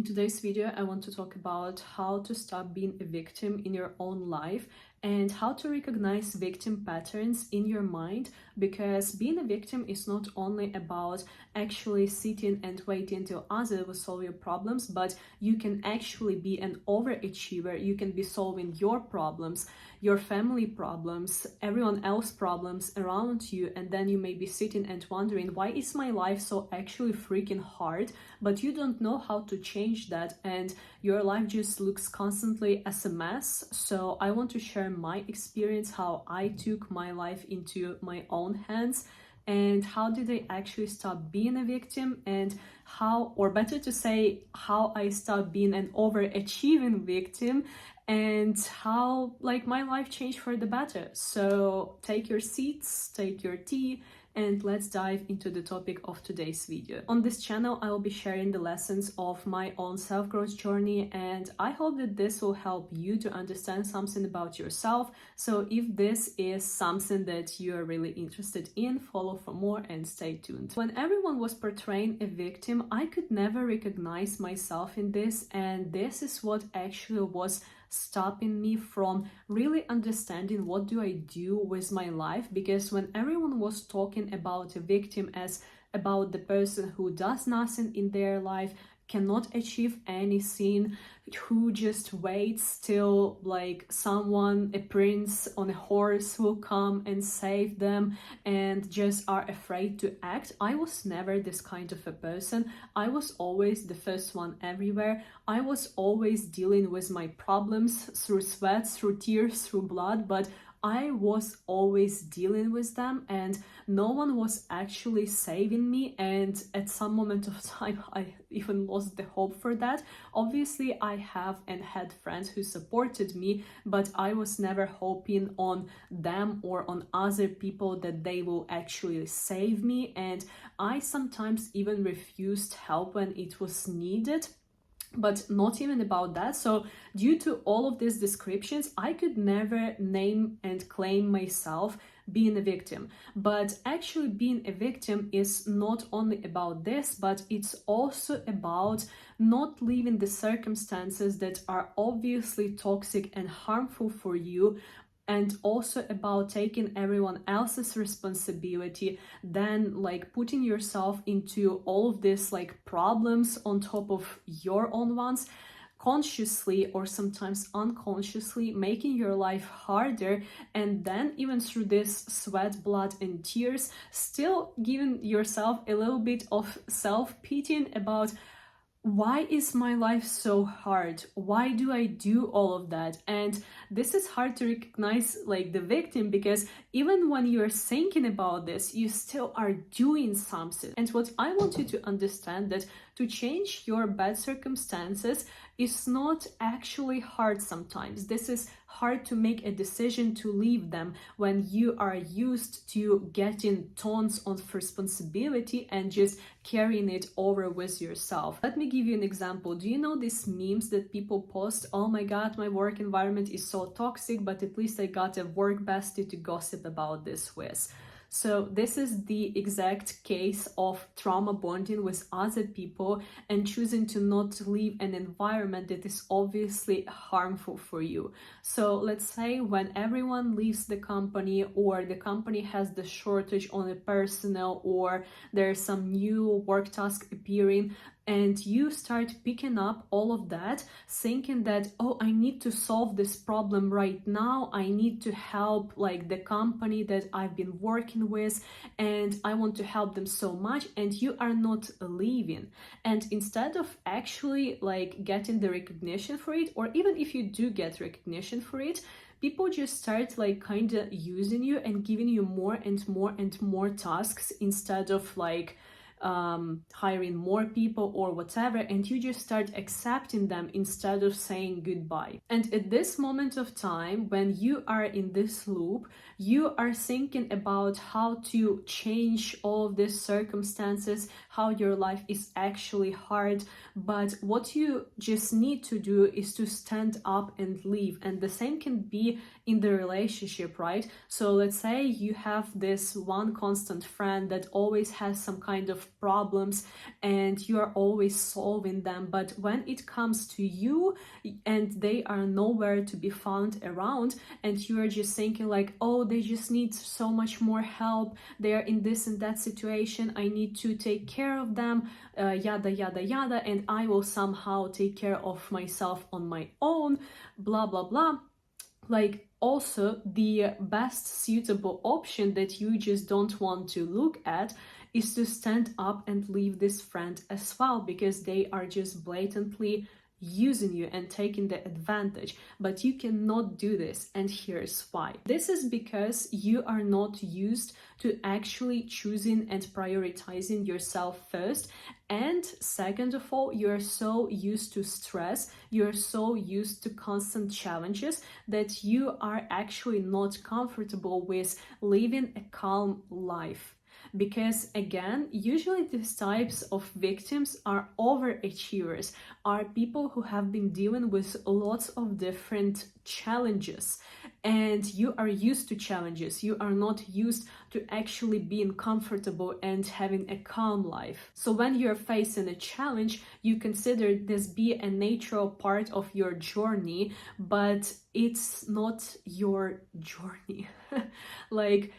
In today's video, I want to talk about how to stop being a victim in your own life and how to recognize victim patterns in your mind, because being a victim is not only about actually sitting and waiting till others will solve your problems, but you can actually be an overachiever. You can be solving your problems, your family problems, everyone else's problems around you, and then you may be sitting and wondering, why is my life so actually freaking hard? But you don't know how to change that, and your life just looks constantly as a mess. So I want to share my experience, how I took my life into my own hands, and how did I actually stop being a victim, and how, or better to say, how I stopped being an overachieving victim, and how my life changed for the better. So take your seats, take your tea, and let's dive into the topic of today's video. On this channel, I will be sharing the lessons of my own self-growth journey, and I hope that this will help you to understand something about yourself. So if this is something that you are really interested in, follow for more and stay tuned. When everyone was portraying a victim, I could never recognize myself in this, and this is what actually was stopping me from really understanding what do I do with my life. Because when everyone was talking about a victim as about the person who does nothing in their life, cannot achieve anything, who just waits till someone, a prince on a horse, will come and save them, and just are afraid to act. I was never this kind of a person. I was always the first one everywhere. I was always dealing with my problems through sweat, through tears, through blood, but I was always dealing with them, and no one was actually saving me. And at some moment of time, I even lost the hope for that. Obviously, I have and had friends who supported me, but I was never hoping on them or on other people that they will actually save me. And I sometimes even refused help when it was needed. But not even about that. So due to all of these descriptions, I could never name and claim myself being a victim. But actually being a victim is not only about this, but it's also about not leaving the circumstances that are obviously toxic and harmful for you, and also about taking everyone else's responsibility, then putting yourself into all of this problems on top of your own ones, consciously or sometimes unconsciously making your life harder, and then even through this sweat, blood and tears, still giving yourself a little bit of self-pitying about, why is my life so hard? Why do I do all of that? And this is hard to recognize the victim, because even when you're thinking about this, you still are doing something. And what I want you to understand, that to change your bad circumstances is not actually hard sometimes. This is hard to make a decision to leave them when you are used to getting tons of responsibility and just carrying it over with yourself. Let me give you an example. Do you know these memes that people post? Oh my god, my work environment is so toxic, but at least I got a work bestie to gossip about this with. So this is the exact case of trauma bonding with other people and choosing to not leave an environment that is obviously harmful for you. So let's say when everyone leaves the company, or the company has the shortage on the personnel, or there's some new work task appearing, and you start picking up all of that, thinking that, oh, I need to solve this problem right now. I need to help the company that I've been working with, and I want to help them so much, and you are not leaving. And instead of actually getting the recognition for it, or even if you do get recognition for it, people just start kind of using you and giving you more and more and more tasks, instead of hiring more people or whatever, and you just start accepting them instead of saying goodbye. And at this moment of time, when you are in this loop, you are thinking about how to change all of these circumstances, how your life is actually hard, but what you just need to do is to stand up and leave. And the same can be in the relationship, right? So let's say you have this one constant friend that always has some kind of problems and you are always solving them. But when it comes to you and they are nowhere to be found around, and you are just thinking like, oh, they just need so much more help, they are in this and that situation, I need to take care of them, yada yada yada, and I will somehow take care of myself on my own, blah blah blah. Like, also the best suitable option that you just don't want to look at is to stand up and leave this friend as well, because they are just blatantly using you and taking the advantage. But you cannot do this, and here's why. This is because you are not used to actually choosing and prioritizing yourself first, and second of all, you're so used to stress, you're so used to constant challenges that you are actually not comfortable with living a calm life. Because again, usually these types of victims are overachievers, are people who have been dealing with lots of different challenges, and you are used to challenges. You are not used to actually being comfortable and having a calm life. So when you're facing a challenge, you consider this be a natural part of your journey, but it's not your journey. Like,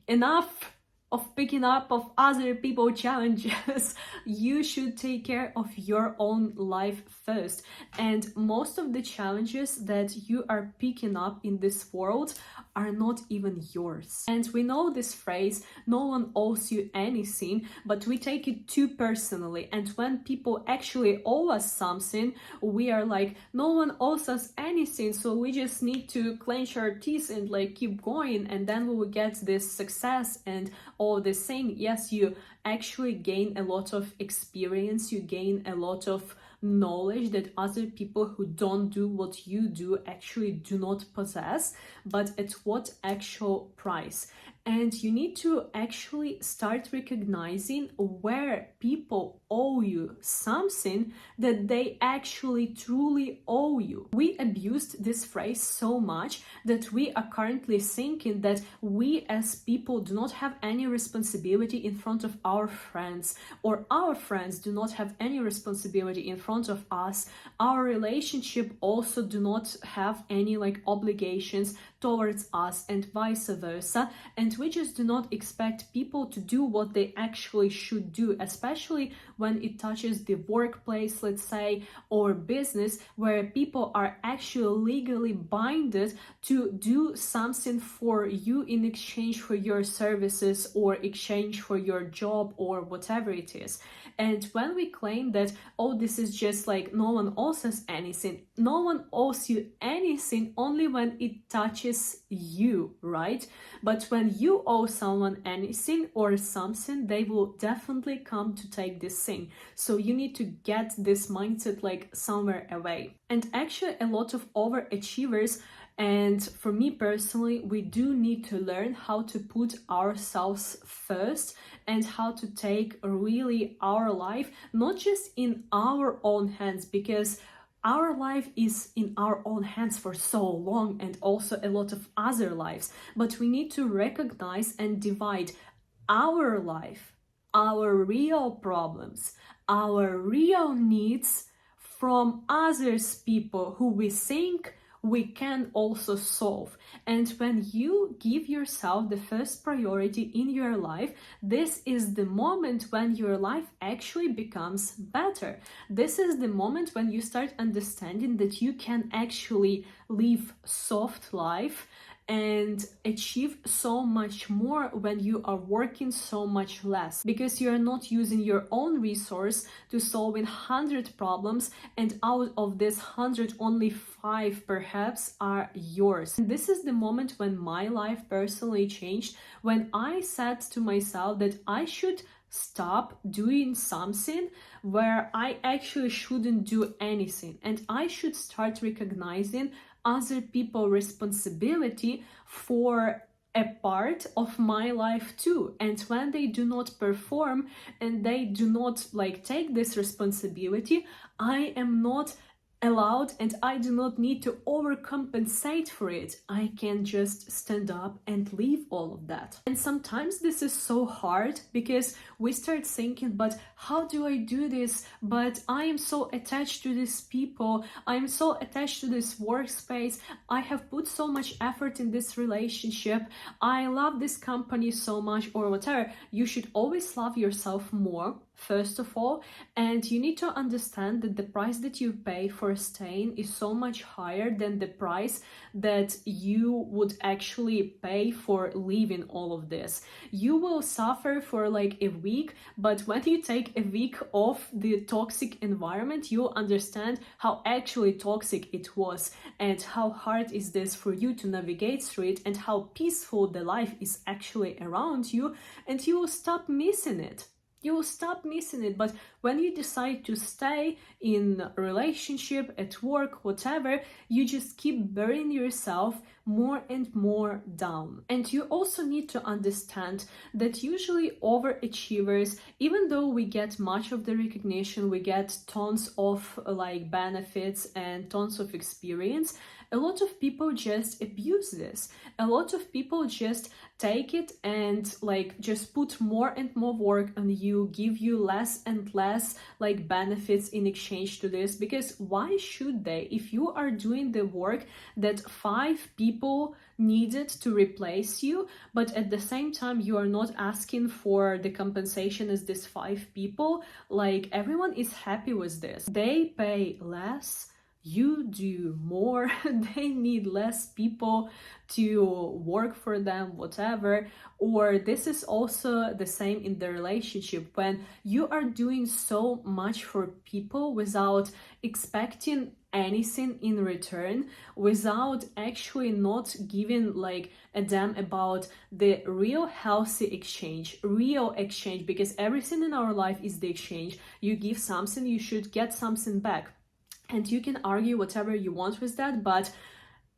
enough of picking up of other people challenges. You should take care of your own life first. And most of the challenges that you are picking up in this world are not even yours. And we know this phrase, no one owes you anything, but we take it too personally. And when people actually owe us something, we are like, no one owes us anything, so we just need to clench our teeth and like keep going, and then we will get this success and all this thing. Yes, you actually gain a lot of experience, you gain a lot of knowledge that other people who don't do what you do actually do not possess, but at what actual price? And you need to actually start recognizing where people owe you something that they actually truly owe you. We abused this phrase so much that we are currently thinking that we as people do not have any responsibility in front of our friends, or our friends do not have any responsibility in front of us. Our relationship also do not have any like obligations towards us, and vice versa. And we just do not expect people to do what they actually should do, especially when it touches the workplace, let's say, or business, where people are actually legally binded to do something for you in exchange for your services or exchange for your job or whatever it is. And when we claim that, oh, this is just like no one owes us anything, no one owes you anything only when it touches you, right? But when you owe someone anything or something, they will definitely come to take this thing. So you need to get this mindset like somewhere away. And actually a lot of overachievers, and for me personally, we do need to learn how to put ourselves first and how to take really our life, not just in our own hands, because our life is in our own hands for so long, and also a lot of other lives. But we need to recognize and divide our life, our real problems, our real needs from others people who we think we can also solve. And when you give yourself the first priority in your life, this is the moment when your life actually becomes better. This is the moment when you start understanding that you can actually live soft life and achieve so much more when you are working so much less, because you are not using your own resource to solving 100 problems, and out of this 100 only 5 perhaps are yours. And this is the moment when my life personally changed, when I said to myself that I should stop doing something where I actually shouldn't do anything, and I should start recognizing other people's responsibility for a part of my life too. And when they do not perform and they do not like take this responsibility, I am not allowed and I do not need to overcompensate for it. I can just stand up and leave all of that. And sometimes this is so hard because we start thinking, but how do I do this? But I am so attached to these people. I am so attached to this workspace. I have put so much effort in this relationship. I love this company so much, or whatever. You should always love yourself more, first of all, and you need to understand that the price that you pay for staying is so much higher than the price that you would actually pay for leaving all of this. You will suffer for like a week, but when you take a week off the toxic environment, you'll understand how actually toxic it was and how hard is this for you to navigate through it and how peaceful the life is actually around you, and you will stop missing it. You will stop missing it. But when you decide to stay in a relationship, at work, whatever, you just keep burying yourself more and more down. And you also need to understand that usually overachievers, even though we get much of the recognition, we get tons of like benefits and tons of experience, a lot of people just abuse this. A lot of people just take it and like just put more and more work on you, give you less and less like benefits in exchange to this, because why should they? If you are doing the work that 5 people needed to replace you, but at the same time you are not asking for the compensation as these 5 people, like everyone is happy with this. They pay less, you do more, they need less people to work for them, whatever. Or this is also the same in the relationship, when you are doing so much for people without expecting anything in return, without actually not giving like a damn about the real healthy exchange, because everything in our life is the exchange. You give something, you should get something back. And you can argue whatever you want with that, but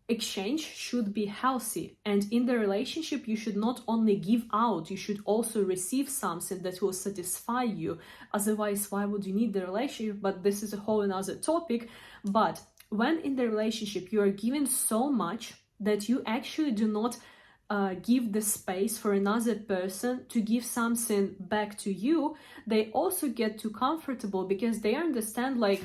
exchange should be healthy. And in the relationship, you should not only give out, you should also receive something that will satisfy you. Otherwise, why would you need the relationship? But this is a whole another topic. But when in the relationship, you are giving so much that you actually do not give the space for another person to give something back to you, they also get too comfortable because they understand like,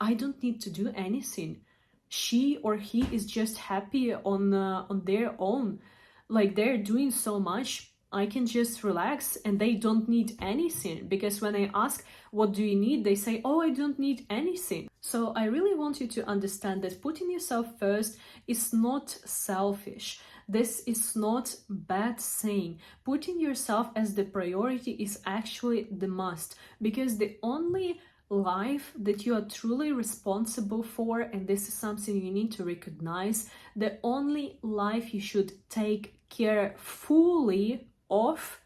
I don't need to do anything. She or he is just happy on their own. Like they're doing so much, I can just relax and they don't need anything. Because when I ask, what do you need? They say, oh, I don't need anything. So I really want you to understand that putting yourself first is not selfish. This is not bad saying. Putting yourself as the priority is actually the must. Because the only life that you are truly responsible for, and this is something you need to recognize, the only life you should take care fully of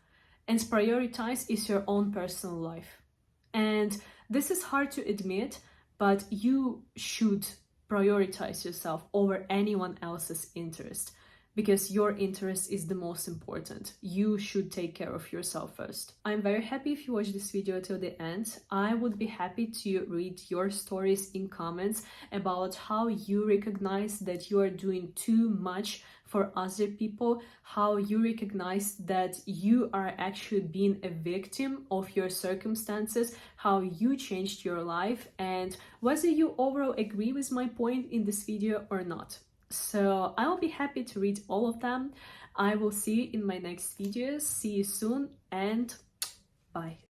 and prioritize is your own personal life. And this is hard to admit, but you should prioritize yourself over anyone else's interest, because your interest is the most important. You should take care of yourself first. I'm very happy if you watch this video till the end. I would be happy to read your stories in comments about how you recognize that you are doing too much for other people, how you recognize that you are actually being a victim of your circumstances, how you changed your life, and whether you overall agree with my point in this video or not. So I will be happy to read all of them. I will see you in my next videos. See you soon and bye.